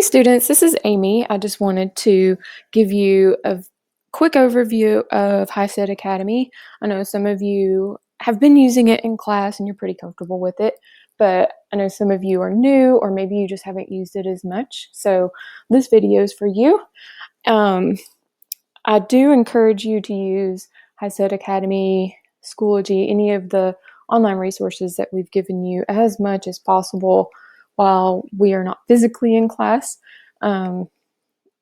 students, this is Amy. I just wanted to give you a quick overview of HiSET Academy. I know some of you have been using it in class and you're pretty comfortable with it, but I know some of you are new or maybe you just haven't used it as much. So this video is for you. I do encourage you to use HiSET Academy, Schoology, any of the online resources that we've given you as much as possible while we are not physically in class. And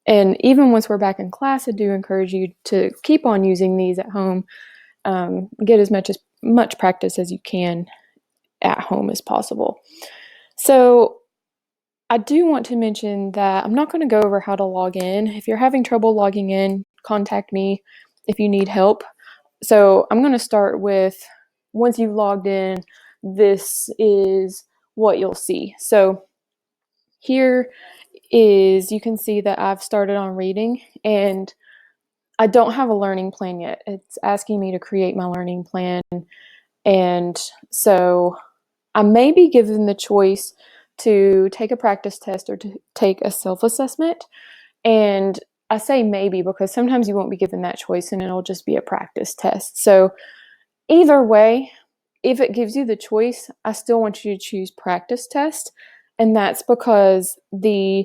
even once we're back in class, I do encourage you to keep on using these at home. Get as much practice as you can at home as possible. So I do want to mention that I'm not going to go over how to log in. If you're having trouble logging in, contact me if you need help. So I'm going to start with, once you've logged in, this is what you'll see. So here is, you can see that I've started on reading and I don't have a learning plan yet. It's asking me to create my learning plan. And so I may be given the choice to take a practice test or to take a self-assessment. And I say maybe because sometimes you won't be given that choice and it'll just be a practice test. So either way, if it gives you the choice, I still want you to choose practice test. And that's because the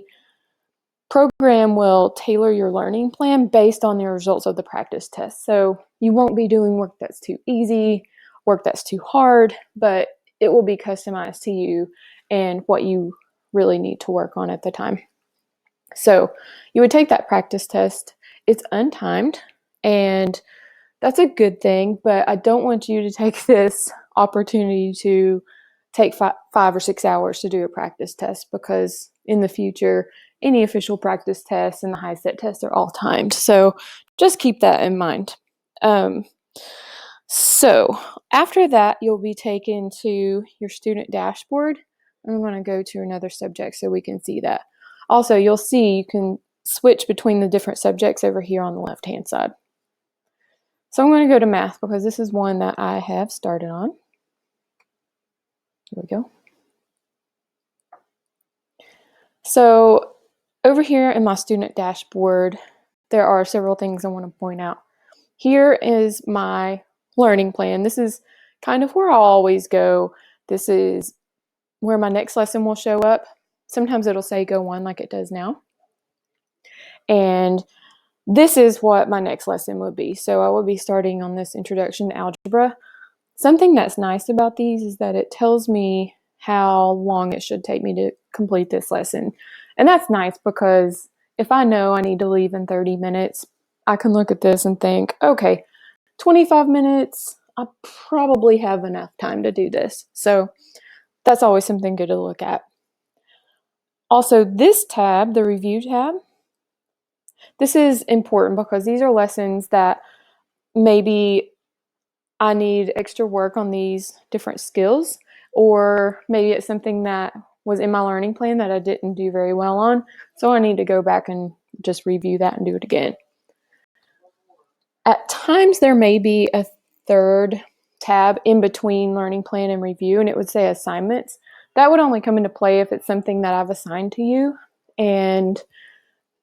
program will tailor your learning plan based on the results of the practice test. So you won't be doing work that's too easy, work that's too hard, but it will be customized to you and what you really need to work on at the time. So you would take that practice test. It's untimed, and that's a good thing, but I don't want you to take this opportunity to take 5 or 6 hours to do a practice test, because in the future, any official practice tests and the HiSET tests are all timed. So just keep that in mind. So after that, you'll be taken to your student dashboard. I'm going to go to another subject so we can see that. Also, you'll see you can switch between the different subjects over here on the left-hand side. So I'm going to go to math because this is one that I have started on. Here we go. So over here in my student dashboard, there are several things I want to point out. Here is my learning plan. This is kind of where I'll always go. This is where my next lesson will show up. Sometimes it'll say go on like it does now. And this is what my next lesson would be. So I would be starting on this introduction to algebra. Something that's nice about these is that it tells me how long it should take me to complete this lesson. And that's nice because if I know I need to leave in 30 minutes, I can look at this and think, okay, 25 minutes, I probably have enough time to do this. So that's always something good to look at. Also, this tab, the review tab, this is important because these are lessons that maybe I need extra work on these different skills, or maybe it's something that was in my learning plan that I didn't do very well on. So I need to go back and just review that and do it again. At times there may be a third tab in between learning plan and review, and it would say assignments. That would only come into play if it's something that I've assigned to you. And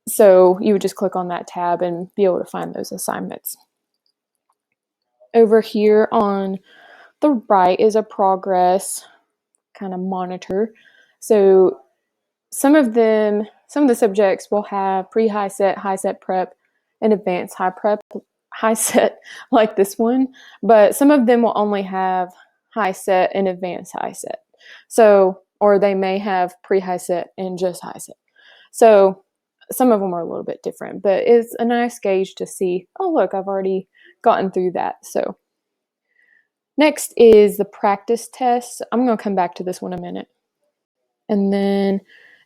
so you would just click on that tab and be able to find those assignments. Over here on the right is a progress kind of monitor. So some of the subjects will have pre-HiSET, HiSET prep, and advanced HiSET like this one, but some of them will only have HiSET and advanced HiSET. So, or they may have pre-HiSET and just HiSET. So some of them are a little bit different, but it's a nice gauge to see, oh look, I've already gotten through that. So next is the practice test. I'm going to come back to this one in a minute. And then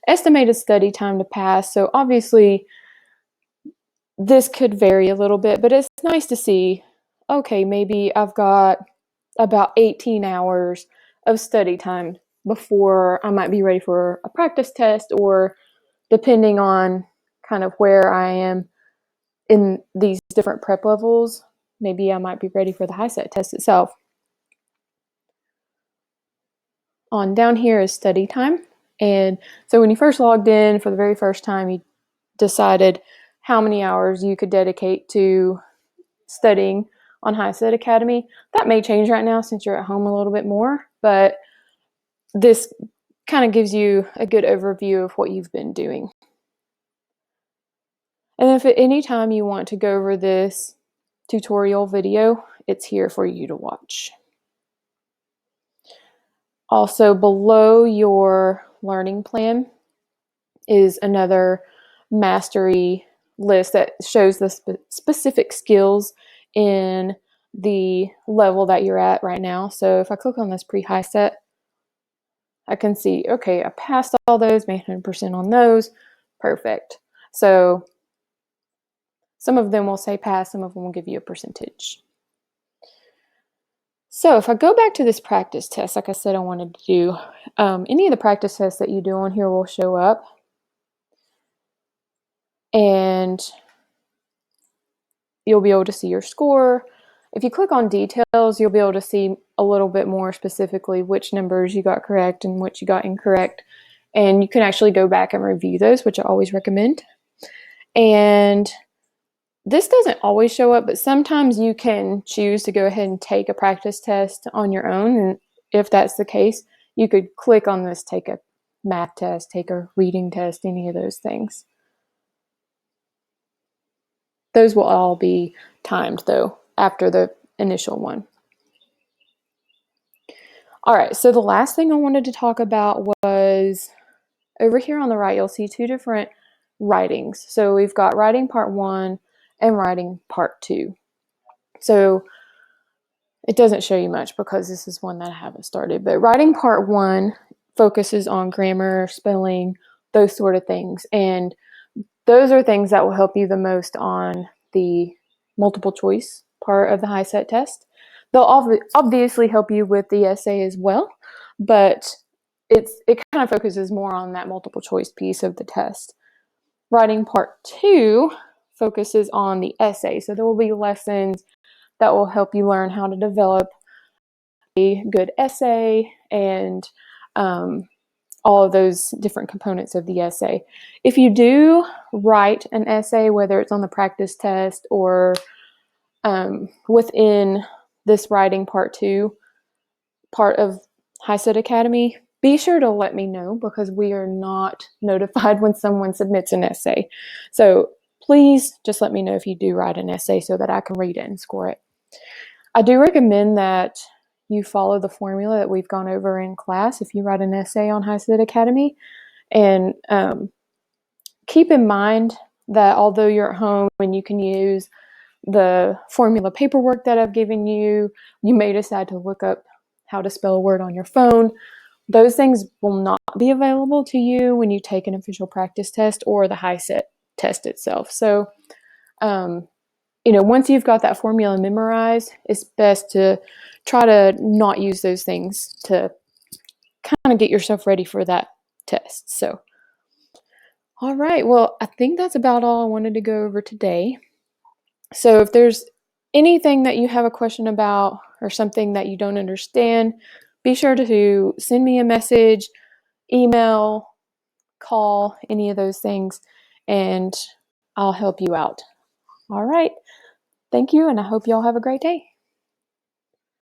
estimated study time to pass. So obviously this could vary a little bit, but it's nice to see, okay, maybe I've got about 18 hours of study time before I might be ready for a practice test, or depending on kind of where I am in these different prep levels, maybe I might be ready for the HiSET test itself. On down here is study time. And so when you first logged in for the very first time, you decided how many hours you could dedicate to studying on HiSET Academy. That may change right now since you're at home a little bit more, but this kind of gives you a good overview of what you've been doing. And if at any time you want to go over this tutorial video, it's here for you to watch. Also, below your learning plan is another mastery list that shows the specific skills in the level that you're at right now. So if I click on this pre-HiSET, I can see, okay, I passed all those, made 100% on those. Perfect. So some of them will say pass, some of them will give you a percentage. So if I go back to this practice test, like I said I wanted to do, any of the practice tests that you do on here will show up. And you'll be able to see your score. If you click on details, you'll be able to see a little bit more specifically which numbers you got correct and which you got incorrect. And you can actually go back and review those, which I always recommend. And this doesn't always show up, but sometimes you can choose to go ahead and take a practice test on your own. And if that's the case, you could click on this, take a math test, take a reading test, any of those things. Those will all be timed, though, after the initial one. All right, so the last thing I wanted to talk about was over here on the right, you'll see two different writings. So we've got writing part 1 and writing part 2. So it doesn't show you much because this is one that I haven't started, but writing part 1 focuses on grammar, spelling, those sort of things. And those are things that will help you the most on the multiple choice part of the HiSET test. They'll obviously help you with the essay as well, but it kind of focuses more on that multiple choice piece of the test. Writing part 2 focuses on the essay. So there will be lessons that will help you learn how to develop a good essay and all of those different components of the essay. If you do write an essay, whether it's on the practice test or within this writing part 2 part of HiSET Academy, be sure to let me know because we are not notified when someone submits an essay. So please just let me know if you do write an essay so that I can read it and score it. I do recommend that you follow the formula that we've gone over in class if you write an essay on HiSET Academy. And keep in mind that although you're at home and you can use the formula paperwork that I've given you, you may decide to look up how to spell a word on your phone. Those things will not be available to you when you take an official practice test or the HiSET test itself. So, once you've got that formula memorized, it's best to try to not use those things to kind of get yourself ready for that test. So, all right, well, I think that's about all I wanted to go over today. So if there's anything that you have a question about or something that you don't understand, be sure to send me a message, email, call, any of those things, and I'll help you out. All right. Thank you, and I hope you all have a great day.